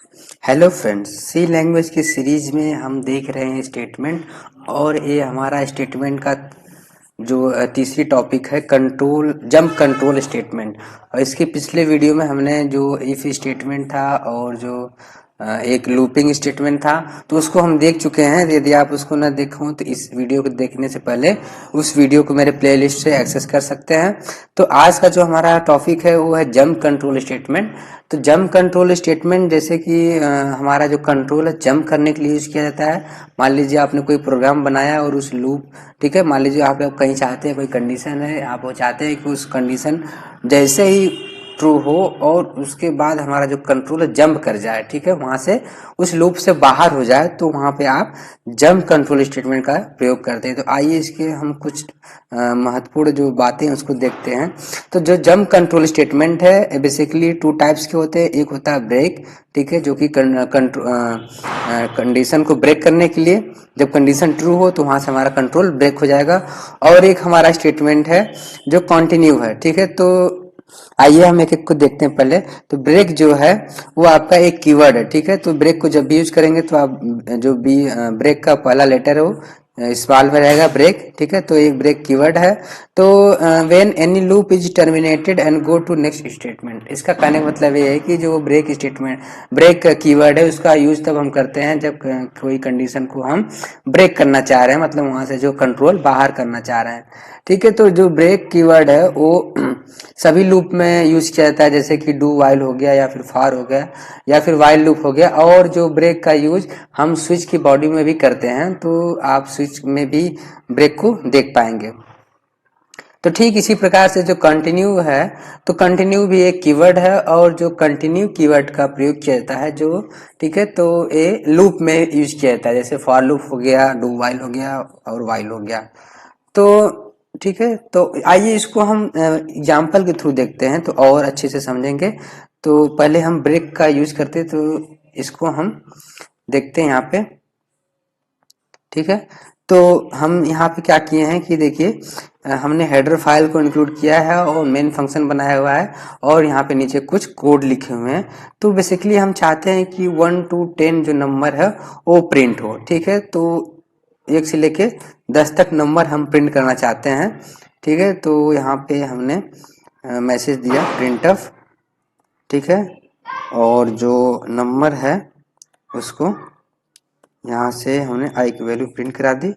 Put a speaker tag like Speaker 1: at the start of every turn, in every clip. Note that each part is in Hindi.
Speaker 1: हेलो फ्रेंड्स, सी लैंग्वेज की सीरीज में हम देख रहे हैं स्टेटमेंट। और ये हमारा स्टेटमेंट का जो तीसरी टॉपिक है कंट्रोल जंप कंट्रोल स्टेटमेंट। और इसके पिछले वीडियो में हमने जो इफ स्टेटमेंट था और जो एक लूपिंग स्टेटमेंट था तो उसको हम देख चुके हैं। यदि आप उसको ना देखो तो इस वीडियो को देखने से पहले उस वीडियो को मेरे प्लेलिस्ट से एक्सेस कर सकते हैं। तो आज का जो हमारा टॉपिक है वो है जंप कंट्रोल स्टेटमेंट। तो जंप कंट्रोल स्टेटमेंट जैसे कि हमारा जो कंट्रोल है जंप करने के लिए यूज किया जाता है। मान लीजिए आपने कोई प्रोग्राम बनाया और उस लूप, ठीक है, मान लीजिए आप लोग कहीं चाहते हैं, कोई कंडीशन है, आप वो चाहते हैं कि उस कंडीशन जैसे ही ट्रू हो और उसके बाद हमारा जो कंट्रोल है जंप कर जाए, ठीक है, वहां से उस लूप से बाहर हो जाए, तो वहां पे आप जंप कंट्रोल स्टेटमेंट का प्रयोग करते हैं। तो आइए इसके हम कुछ महत्वपूर्ण जो बातें हैं उसको देखते हैं। तो जो जंप कंट्रोल स्टेटमेंट है बेसिकली टू टाइप्स के होते हैं। एक होता है ब्रेक, ठीक है, जो कि कंडीशन को ब्रेक करने के लिए, जब कंडीशन ट्रू हो तो वहां से हमारा कंट्रोल ब्रेक हो जाएगा। और एक हमारा स्टेटमेंट है जो कंटिन्यू है, ठीक है। तो आइए हम एक एक को देखते हैं पहले। तो ब्रेक जो है वो आपका एक कीवर्ड है, ठीक है। तो ब्रेक को जब भी यूज करेंगे तो आप जो भी ब्रेक का पहला लेटर है वो स्मॉल में रहेगा, ब्रेक, ठीक है। तो एक ब्रेक कीवर्ड है। तो when any loop is terminated and go to next statement, इसका कहने का मतलब ये है कि जो ब्रेक स्टेटमेंट ब्रेक कीवर्ड है उसका यूज तब हम करते हैं जब कोई कंडीशन को हम ब्रेक करना चाह रहे हैं, मतलब वहां से जो कंट्रोल बाहर करना चाह रहे हैं, ठीक है। तो जो ब्रेक कीवर्ड है वो सभी लूप में यूज किया जाता है, जैसे कि डू वाइल हो गया या फिर फॉर हो गया या फिर वाइल लूप हो गया। और जो ब्रेक का यूज हम स्विच की बॉडी में भी करते हैं, तो आप स्विच में भी ब्रेक को देख पाएंगे। तो ठीक इसी प्रकार से जो कंटिन्यू है, तो कंटिन्यू भी एक कीवर्ड है और जो कंटिन्यू कीवर्ड का प्रयोग किया जाता है जो, ठीक है, तो ये लूप में यूज किया जाता है, जैसे फॉर लूप हो गया, डू वाइल हो गया और वाइल हो गया। तो ठीक है, तो आइए इसको हम एग्जाम्पल के थ्रू देखते हैं तो और अच्छे से समझेंगे। तो पहले हम ब्रेक का यूज करते, तो इसको हम देखते हैं यहाँ पे, ठीक है। तो हम यहाँ पे क्या किए हैं कि देखिए हमने हेडर फाइल को इंक्लूड किया है और मेन फंक्शन बनाया हुआ है और यहाँ पे नीचे कुछ कोड लिखे हुए हैं। तो बेसिकली हम चाहते हैं कि 1 to 10 जो नंबर है वो प्रिंट हो, ठीक है। तो 1 से लेके 10 तक नंबर हम प्रिंट करना चाहते हैं, ठीक है। तो यहाँ पे हमने मैसेज दिया प्रिंटफ, ठीक है, और जो नंबर है उसको यहाँ से हमने आई की वैल्यू प्रिंट करा दी।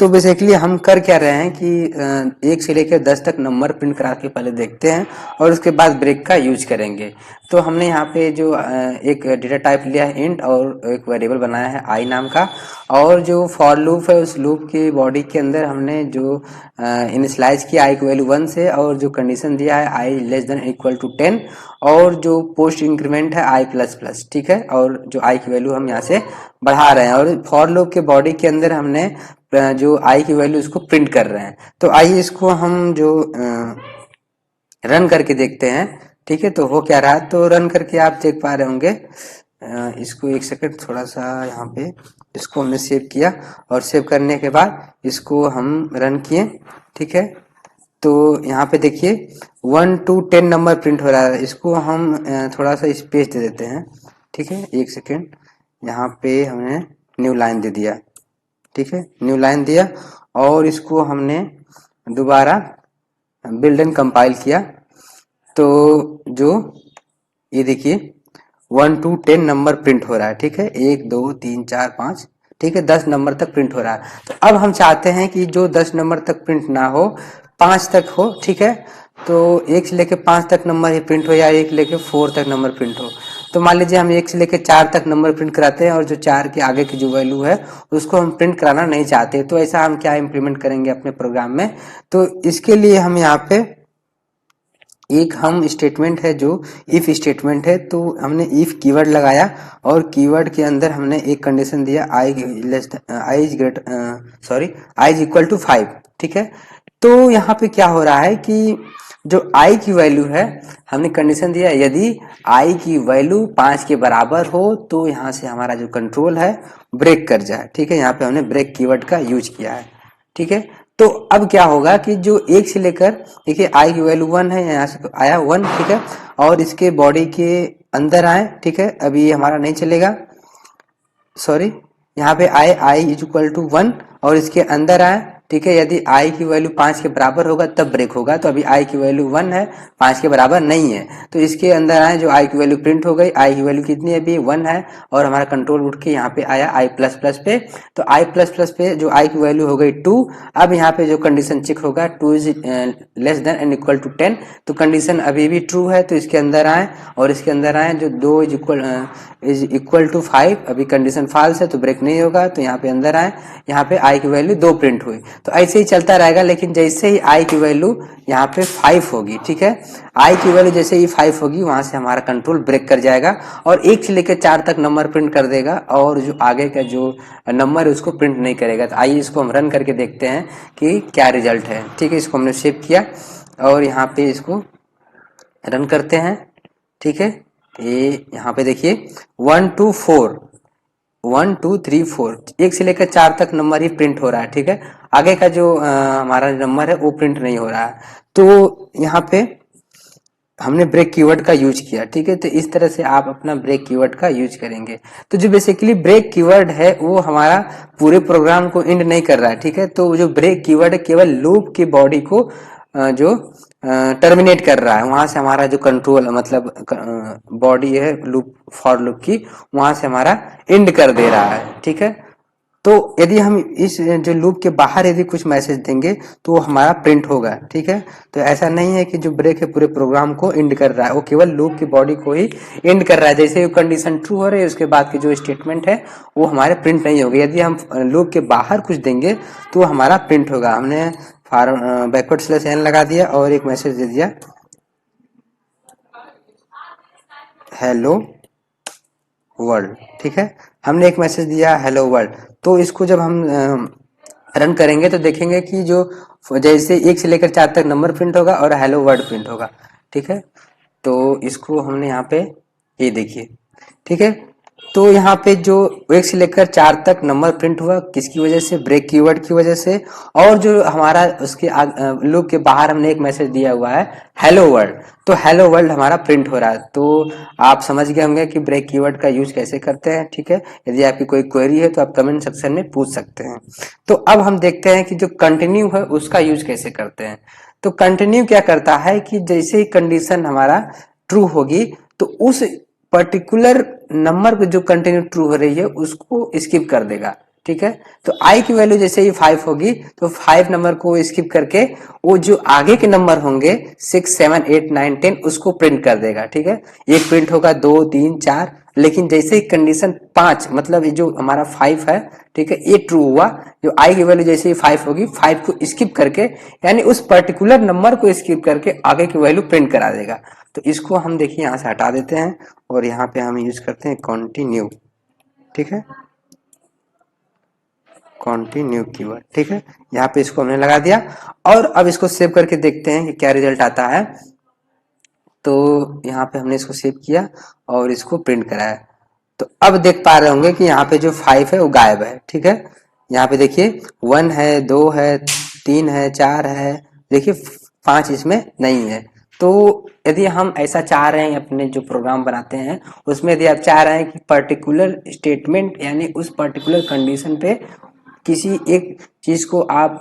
Speaker 1: तो बेसिकली हम कर क्या रहे हैं कि 1 से लेकर 10 तक नंबर प्रिंट करा के पहले देखते हैं और उसके बाद ब्रेक का यूज करेंगे। तो हमने यहाँ पे जो एक डेटा टाइप लिया है इंट और एक वेरिएबल बनाया है आई नाम का। और जो फॉर लूप है उस लूप की बॉडी के अंदर हमने जो इनिशियलाइज किया आई की वैल्यू 1 से, और जो कंडीशन दिया है आई लेस देन इक्वल टू 10, और जो पोस्ट इंक्रीमेंट है आई प्लस प्लस, ठीक है। और जो आई की वैल्यू हम यहाँ से बढ़ा रहे हैं और फॉर लूप के बॉडी के अंदर हमने जो आई की वैल्यू इसको प्रिंट कर रहे हैं। तो आइए इसको हम जो रन करके देखते हैं, ठीक है। तो हो क्या रहा है, तो रन करके आप देख पा रहे होंगे। इसको एक सेकंड थोड़ा सा यहाँ पे इसको हमने सेव किया और सेव करने के बाद इसको हम रन किए, ठीक है। तो यहाँ पे देखिए 1 to 10 नंबर प्रिंट हो रहा है। इसको हम थोड़ा सा स्पेस दे देते हैं, ठीक है, एक सेकेंड। यहाँ पे हमने न्यू लाइन दे दिया, ठीक है, न्यू लाइन दिया और इसको हमने दोबारा बिल्ड एंड कंपाइल किया। तो जो ये देखिए 1 to 10 नंबर प्रिंट हो रहा है, ठीक है, 1 2 3 4 5, ठीक है, 10 नंबर तक प्रिंट हो रहा है। तो अब हम चाहते हैं कि जो 10 नंबर तक प्रिंट ना हो, 5 तक हो, ठीक है। तो 1 से लेके 5 तक नंबर ही प्रिंट हो या 1 से लेके 4 तक नंबर प्रिंट हो। तो मान लीजिए हम 1 से लेके 4 तक नंबर प्रिंट कराते हैं और जो 4 के आगे की जो वैल्यू है उसको हम प्रिंट कराना नहीं चाहते। तो ऐसा हम क्या इम्प्लीमेंट करेंगे अपने प्रोग्राम में, तो इसके लिए हम यहाँ पे एक हम स्टेटमेंट है जो इफ स्टेटमेंट है। तो हमने इफ कीवर्ड लगाया और कीवर्ड के अंदर हमने एक कंडीशन दिया I less I is great sorry I is equal to 5, ठीक है। तो यहाँ पे क्या हो रहा है कि जो आई की वैल्यू है हमने कंडीशन दिया यदि आई की वैल्यू 5 के बराबर हो तो यहाँ से हमारा जो कंट्रोल है ब्रेक कर जाए, ठीक है। यहाँ पे हमने ब्रेक कीवर्ड का यूज किया है, ठीक है। तो अब क्या होगा कि जो 1 से लेकर, देखिए आई की वैल्यू 1 है, यहाँ से आया 1, ठीक है, और इसके बॉडी के अंदर आए, ठीक है, अभी हमारा नहीं चलेगा, सॉरी, यहाँ पे आए आई इज इक्वल टू 1 और इसके अंदर आए, ठीक है, यदि आई की वैल्यू 5 के बराबर होगा तब ब्रेक होगा, तो अभी आई की वैल्यू 1 है, 5 के बराबर नहीं है, तो इसके अंदर आए, जो आई की वैल्यू प्रिंट हो गई, आई की वैल्यू कितनी है अभी 1 है, और हमारा कंट्रोल उठ के यहाँ पे आया आई प्लस प्लस पे, तो आई प्लस प्लस पे जो आई की वैल्यू हो गई 2, अब यहाँ पे जो कंडीशन चेक होगा 2 is less than and equal to 10, तो कंडीशन अभी भी ट्रू है, तो इसके अंदर आए और इसके अंदर आए, जो 2 इज इक्वल टू 5, अभी कंडीशन फॉल्स है तो ब्रेक नहीं होगा, तो यहाँ पे अंदर आए, यहाँ पे आई की वैल्यू 2 प्रिंट हुई, तो ऐसे ही चलता रहेगा, लेकिन जैसे ही आई की वैल्यू यहाँ पे 5 होगी, ठीक है, आई की वैल्यू जैसे ही 5 होगी वहां से हमारा कंट्रोल ब्रेक कर जाएगा और 1 से लेकर 4 तक नंबर प्रिंट कर देगा, और जो आगे का जो नंबर है उसको प्रिंट नहीं करेगा। तो आइए इसको हम रन करके देखते हैं कि क्या रिजल्ट है, ठीक है, इसको हमने सेव किया और यहाँ पे इसको रन करते हैं, ठीक है, ये यहाँ पे देखिए 1 2 4 1 2 3 4 1 से लेकर 4 तक नंबर ही प्रिंट हो रहा है, ठीक है, आगे का जो हमारा नंबर है वो प्रिंट नहीं हो रहा है, तो यहाँ पे हमने ब्रेक कीवर्ड का यूज किया, ठीक है, तो इस तरह से आप अपना ब्रेक कीवर्ड का यूज करेंगे। तो जो बेसिकली ब्रेक कीवर्ड है वो हमारा पूरे प्रोग्राम को एंड नहीं कर रहा है, ठीक है, तो जो ब्रेक कीवर्ड है केवल लूप की बॉडी को जो टर्मिनेट कर रहा है, वहां से हमारा जो कंट्रोल मतलब बॉडी है लूप फॉर लूप की, वहां से हमारा एंड कर दे रहा है, ठीक है। तो यदि हम इस जो लूप के बाहर यदि कुछ मैसेज देंगे तो वो हमारा प्रिंट होगा, ठीक है, तो ऐसा नहीं है कि जो ब्रेक है पूरे प्रोग्राम को एंड कर रहा है, वो केवल लूप की बॉडी को ही एंड कर रहा है, जैसे कंडीशन ट्रू हो रही है उसके बाद की जो स्टेटमेंट है वो हमारे प्रिंट नहीं होगी, यदि हम लूप के बाहर कुछ देंगे तो हमारा प्रिंट होगा। हमने बैकवर्ड स्लैश एन लगा दिया और एक मैसेज दे दिया हेलो वर्ल्ड, ठीक है, हमने एक मैसेज दिया हेलो वर्ल्ड, तो इसको जब हम रन करेंगे तो देखेंगे कि जो जैसे 1 से लेकर 4 तक नंबर प्रिंट होगा और हेलो वर्ल्ड प्रिंट होगा, ठीक है, तो इसको हमने यहाँ पे ये देखिए, ठीक है, तो यहाँ पे जो 1 से लेकर 4 तक नंबर प्रिंट हुआ किसकी वजह से, ब्रेक कीवर्ड की वजह से, और जो हमारा उसके लूप के बाहर हमने एक मैसेज दिया हुआ है हेलो वर्ल्ड, तो हेलो वर्ल्ड हमारा प्रिंट हो रहा है। तो आप समझ गए होंगे कि ब्रेक कीवर्ड का यूज कैसे करते हैं, ठीक है, यदि आपकी कोई क्वेरी है तो आप कमेंट सेक्शन में पूछ सकते हैं। तो अब हम देखते हैं कि जो कंटिन्यू है उसका यूज कैसे करते हैं। तो कंटिन्यू क्या करता है कि जैसे ही कंडीशन हमारा ट्रू होगी तो उस पर्टिकुलर नंबर को जो कंटिन्यू ट्रू हो रही है उसको स्किप कर देगा, ठीक है, तो आई की वैल्यू जैसे ही 5 होगी तो 5 नंबर को स्किप करके वो जो आगे के नंबर होंगे 6 7 8 9 10 उसको प्रिंट कर देगा, ठीक है, एक प्रिंट होगा 2 3 4, लेकिन जैसे ही कंडीशन 5 मतलब जो हमारा 5 है, ठीक है, ये ट्रू हुआ, जो आई की वैल्यू जैसे ही 5 होगी 5 को स्किप करके यानी उस पर्टिकुलर नंबर को स्किप करके आगे की वैल्यू प्रिंट करा देगा। तो इसको हम देखिए यहाँ से हटा देते हैं और यहाँ पे हम यूज करते हैं कंटिन्यू, ठीक है, कंटिन्यू कीवर्ड, ठीक है, यहाँ पे इसको हमने लगा दिया और अब इसको सेव करके देखते हैं कि क्या रिजल्ट आता है। तो यहाँ पे हमने इसको सेव किया और इसको प्रिंट कराया, तो अब देख पा रहे होंगे कि यहाँ पे जो 5 है वो गायब है, ठीक है, यहाँ पे देखिए 1 है 2 है 3 है 4 है, देखिए 5 इसमें नहीं है। तो यदि हम ऐसा चाह रहे हैं अपने जो प्रोग्राम बनाते हैं उसमें यदि आप चाह रहे हैं कि पर्टिकुलर स्टेटमेंट यानी उस पर्टिकुलर कंडीशन पे किसी एक चीज को आप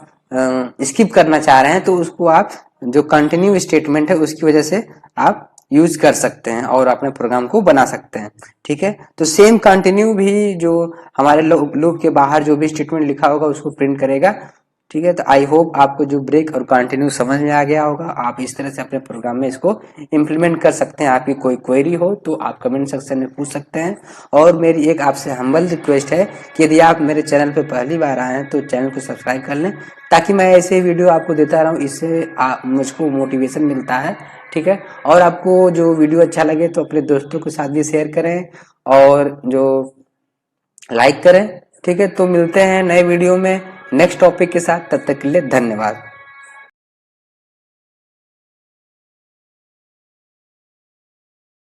Speaker 1: स्किप करना चाह रहे हैं तो उसको आप जो कंटिन्यू स्टेटमेंट है उसकी वजह से आप यूज कर सकते हैं और अपने प्रोग्राम को बना सकते हैं, ठीक है, तो सेम कंटिन्यू भी जो हमारे लूप के बाहर जो भी स्टेटमेंट लिखा होगा उसको प्रिंट करेगा, ठीक है। तो आई होप आपको जो ब्रेक और कंटिन्यू समझ में आ गया होगा, आप इस तरह से अपने प्रोग्राम में इसको इम्प्लीमेंट कर सकते हैं। आपकी कोई क्वेरी हो तो आप कमेंट सेक्शन में पूछ सकते हैं, और मेरी एक आपसे हम्बल रिक्वेस्ट है कि यदि आप मेरे चैनल पर पहली बार आए हैं तो चैनल को सब्सक्राइब कर लें ताकि मैं ऐसे वीडियो आपको देता रहूं, इससे मुझको मोटिवेशन मिलता है, ठीक है, और आपको जो वीडियो अच्छा लगे तो अपने दोस्तों के साथ भी शेयर करें और जो लाइक करें, ठीक है। तो मिलते हैं नए वीडियो में नेक्स्ट टॉपिक के साथ, तब तक के लिए धन्यवाद।